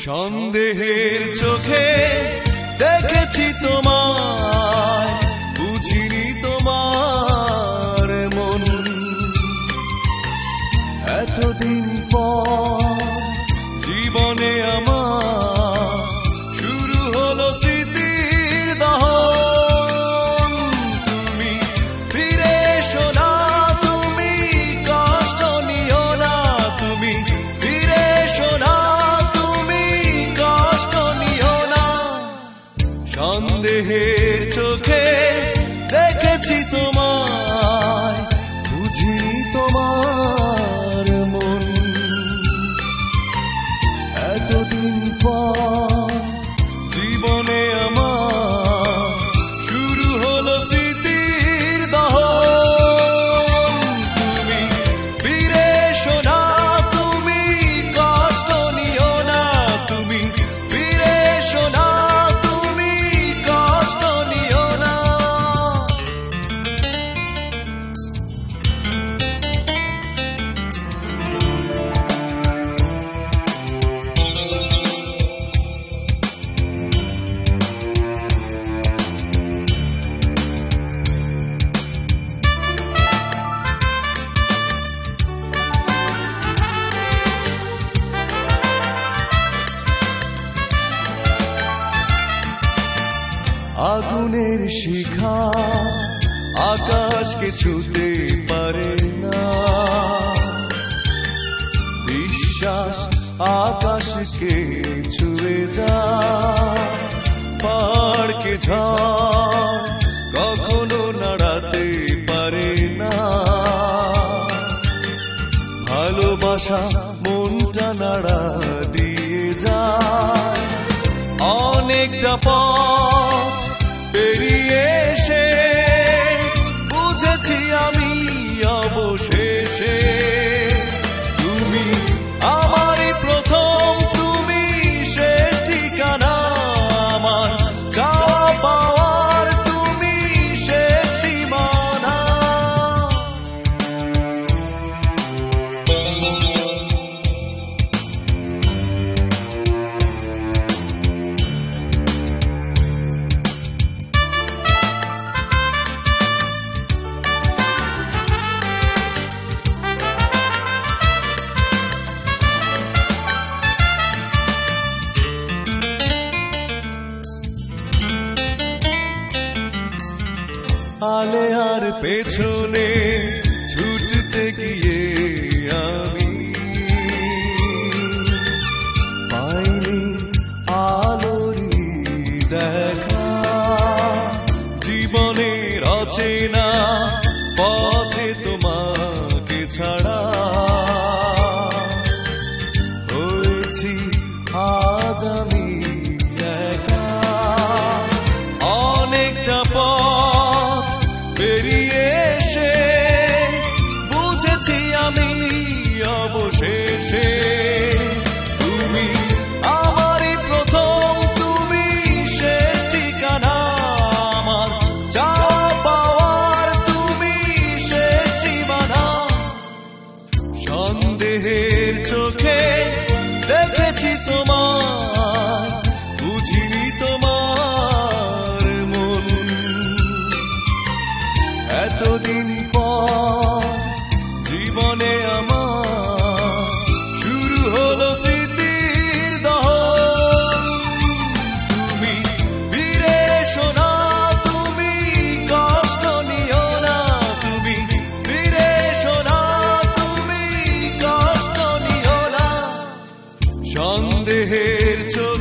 সন্দেহের চোখে দেখেছি তোমায়, বুঝিনি তোমার মন। এতদিন পর জীবনে আমার শুরু হলো স্মৃতির দহন। তুমি ফিরে এসো না, তুমি কষ্ট নিও না, তুমি ফিরে এসো না, তুমি কষ্ট নিও না। সন্দেহের চোখে দেখেছি তোমায়, বুঝিনি তোমার মন। এতদিন পর জীবনে আমার শুরু হলো স্মৃতির দহন। তুমি ফিরে এসো না, তুমি কষ্ট নিও না, তুমি ফিরে এসো না, তুমি কষ্ট নিও না। আগুনের শিখা আকাশকে ছুতে পারে না, বিশ্বাস আকাশকে ছুঁয়ে যায়। পাহাড়কে ঝড় কখনো নাড়াতে পারে না, ভালোবাসা মনটা নাড়া দিয়ে যায়। অনেকটা পথ পেরিয়ে এসে বুঝেছি আমি অবশেষে, তুমি আমারই প্রথম, তুমি শেষ ঠিকানা। আমার যাওয়া পাওয়ার তুমি শেষ সীমানা। আলে আর পেছনে ছুটতে গিয়ে আমি পাইনি আলোরই দেখা। জীবনের অচেনা পথে তোমাকে ছাড়া হয়েছি আজ আমি একা। অনেকটা পথ পেরিয়ে এসে বুঝেছি আমি অবশেষে, তুমি আমারই প্রথম, তুমি শেষ ঠিকানা। আমার যাওয়া পাওয়ার তুমি শেষ সীমানা। সন্দেহের চোখে দেখেছি তোমায়, বুঝিনি তোমার মন। এতদিন পর জীবনে আমার শুরু হলো স্মৃতির দহন। তুমি ফিরে এসো না, তুমি কষ্ট নিও না, তুমি ফিরে এসো না, তুমি কষ্ট নিও না। সন্দেহের চোখ